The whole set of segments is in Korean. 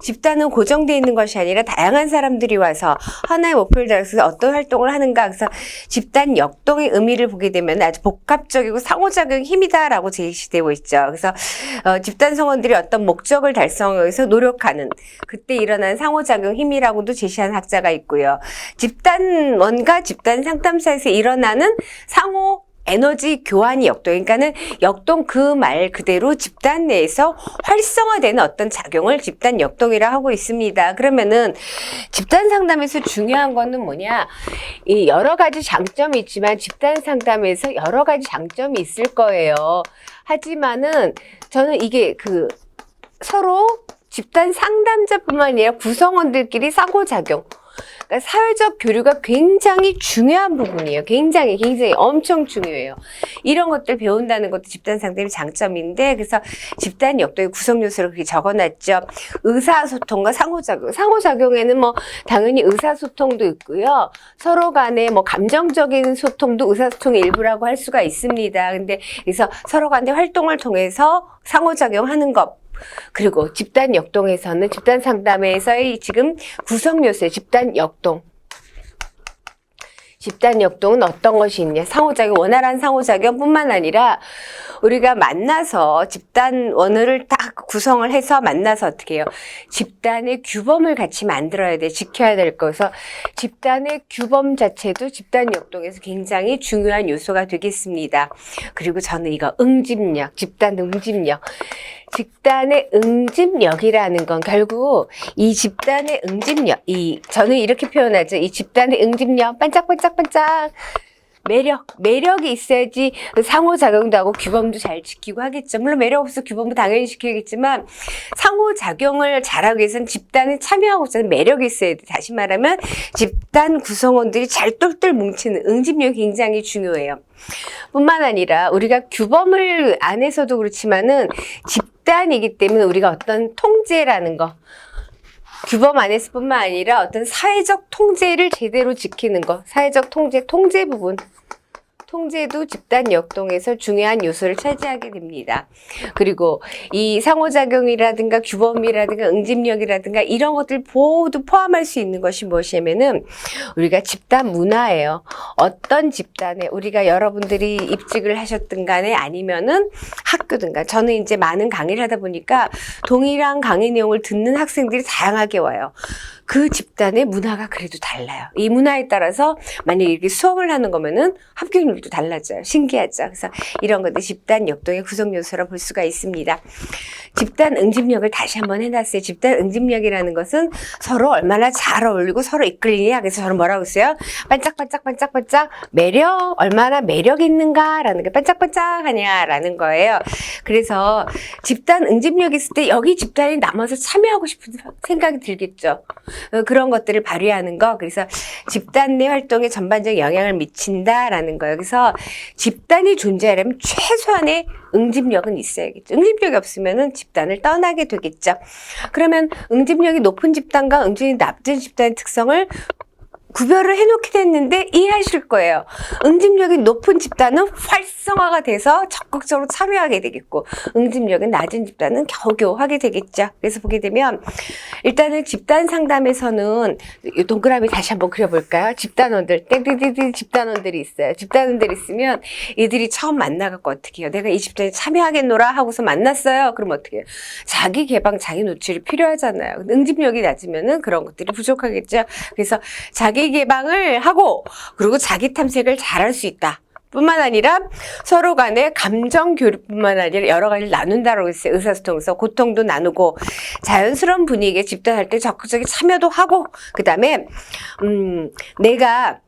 집단은 고정되어 있는 것이 아니라 다양한 사람들이 와서 하나의 목표를 달아서 어떤 활동을 하는가. 그래서 집단 역동의 의미를 보게 되면 아주 복합적이고 상호작용 힘이다라고 제시되고 있죠. 그래서 집단 성원들이 어떤 목적을 달성하기 위해서 노력하는 그때 일어난 상호작용 힘이라고도 제시한 학자가 있고요. 집단원과 집단 상담사에서 일어나는 상호 에너지 교환이 역동, 그러니까는 역동 그 말 그대로 집단 내에서 활성화되는 어떤 작용을 집단 역동이라 하고 있습니다. 그러면은 집단 상담에서 중요한 거는 뭐냐? 이 여러 가지 장점이 있지만 집단 상담에서 여러 가지 장점이 있을 거예요. 하지만은 저는 이게 서로 집단 상담자뿐만 아니라 구성원들끼리 상호작용, 그러니까 사회적 교류가 굉장히 중요한 부분이에요. 굉장히 엄청 중요해요. 이런 것들 배운다는 것도 집단 상담의 장점인데, 그래서 집단 역동의 구성 요소를 그렇게 적어놨죠. 의사소통과 상호작용. 상호작용에는 뭐 당연히 의사소통도 있고요. 서로 간에 뭐 감정적인 소통도 의사소통의 일부라고 할 수가 있습니다. 근데 그래서 서로 간의 활동을 통해서 상호작용하는 것. 그리고 집단 역동에서는 집단 상담에서의 지금 구성 요소의 집단 역동. 집단 역동은 어떤 것이 있냐? 상호작용, 원활한 상호작용뿐만 아니라 우리가 만나서 집단 원어를 딱 구성을 해서 만나서 어떻게 해요? 집단의 규범을 같이 만들어야 돼. 지켜야 될 거서 집단의 규범 자체도 집단 역동에서 굉장히 중요한 요소가 되겠습니다. 그리고 저는 이거 응집력, 집단 응집력. 집단의 응집력이라는 건 결국 이 집단의 응집력, 저는 이렇게 표현하죠. 이 집단의 응집력, 반짝반짝반짝. 매력이 있어야지 상호작용도 하고 규범도 잘 지키고 하겠죠. 물론 매력 없어 규범도 당연히 지켜야겠지만 상호작용을 잘하기 위해서는 집단에 참여하고자 매력이 있어야 돼. 다시 말하면 집단 구성원들이 잘 똘똘 뭉치는 응집력이 굉장히 중요해요. 뿐만 아니라 우리가 규범을 안에서도 그렇지만은 집단이기 때문에 우리가 어떤 통제라는 거, 규범 안에서뿐만 아니라 어떤 사회적 통제를 제대로 지키는 것, 사회적 통제 부분, 통제도 집단 역동에서 중요한 요소를 차지하게 됩니다. 그리고 이 상호작용이라든가 규범이라든가 응집력이라든가 이런 것들 모두 포함할 수 있는 것이 무엇이냐면은 우리가 집단 문화예요. 어떤 집단에 우리가 여러분들이 입직을 하셨든 간에 아니면은 학교든 간에 저는 이제 많은 강의를 하다 보니까 동일한 강의 내용을 듣는 학생들이 다양하게 와요. 그 집단의 문화가 그래도 달라요. 이 문화에 따라서 만약에 이렇게 수업을 하는 거면은 합격률도 달라져요. 신기하죠. 그래서 이런 것들 집단 역동의 구성 요소라 볼 수가 있습니다. 집단 응집력을 다시 한번 해놨어요. 집단 응집력이라는 것은 서로 얼마나 잘 어울리고 서로 이끌리냐. 그래서 저는 뭐라고 했어요? 반짝반짝반짝반짝 매력, 얼마나 매력 있는가라는 게 반짝반짝하냐라는 거예요. 그래서 집단 응집력이 있을 때 여기 집단에 남아서 참여하고 싶은 생각이 들겠죠. 그런 것들을 발휘하는 거. 그래서 집단 내 활동에 전반적인 영향을 미친다라는 거예요. 그래서 집단이 존재하려면 최소한의 응집력은 있어야겠죠. 응집력이 없으면은 집단을 떠나게 되겠죠. 그러면 응집력이 높은 집단과 응집력이 낮은 집단의 특성을 구별을 해놓게 됐는데 이해하실 거예요. 응집력이 높은 집단은 활성화가 돼서 적극적으로 참여하게 되겠고 응집력은 낮은 집단은 겨우겨우 하게 되겠죠. 그래서 보게 되면 일단은 집단 상담에서는 이 동그라미 다시 한번 그려볼까요? 집단원들, 땡땡땡 집단원들이 있어요. 집단원들이 있으면 이들이 처음 만나갖고 어떻게 해요? 내가 이 집단에 참여하겠노라 하고서 만났어요. 그럼 어떻게 해요? 자기 개방, 자기 노출이 필요하잖아요. 응집력이 낮으면은 그런 것들이 부족하겠죠. 그래서 자기 개방을 하고 그리고 자기 탐색을 잘할 수 있다. 뿐만 아니라 서로 간의 감정 교류뿐만 아니라 여러 가지를 나눈다라고 했어요. 의사소통에서 고통도 나누고 자연스러운 분위기에 집단할 때 적극적인 참여도 하고 그 다음에 내가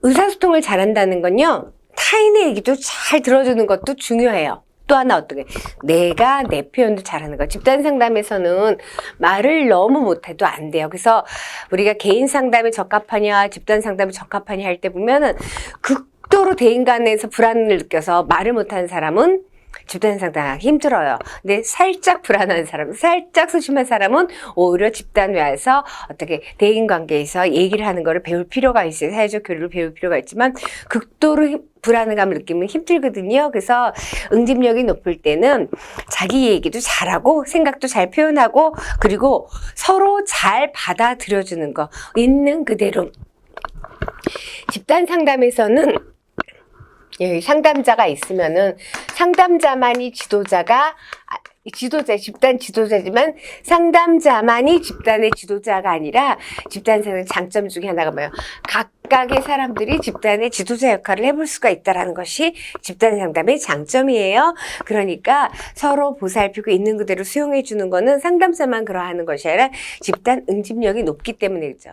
의사소통을 잘한다는 건요. 타인의 얘기도 잘 들어주는 것도 중요해요. 또 하나 어떻게 내가 내 표현도 잘하는 거. 집단 상담에서는 말을 너무 못해도 안 돼요. 그래서 우리가 개인 상담에 적합하냐 집단 상담에 적합하냐 할 때 보면은 극도로 대인 간에서 불안을 느껴서 말을 못하는 사람은 집단 상담하기 힘들어요. 근데 살짝 불안한 사람, 살짝 소심한 사람은 오히려 집단 외에서 어떻게 대인관계에서 얘기를 하는 거를 배울 필요가 있어요. 사회적 교류를 배울 필요가 있지만 극도로 불안감을 느끼면 힘들거든요. 그래서 응집력이 높을 때는 자기 얘기도 잘하고 생각도 잘 표현하고 그리고 서로 잘 받아들여주는 거 있는 그대로. 집단 상담에서는 여기 상담자가 있으면은 상담자만이 집단 지도자지만 상담자만이 집단의 지도자가 아니라 집단 상담의 장점 중에 하나가 뭐예요? 각각의 사람들이 집단의 지도자 역할을 해볼 수가 있다는 것이 집단 상담의 장점이에요. 그러니까 서로 보살피고 있는 그대로 수용해 주는 거는 상담자만 그러하는 것이 아니라 집단 응집력이 높기 때문이죠.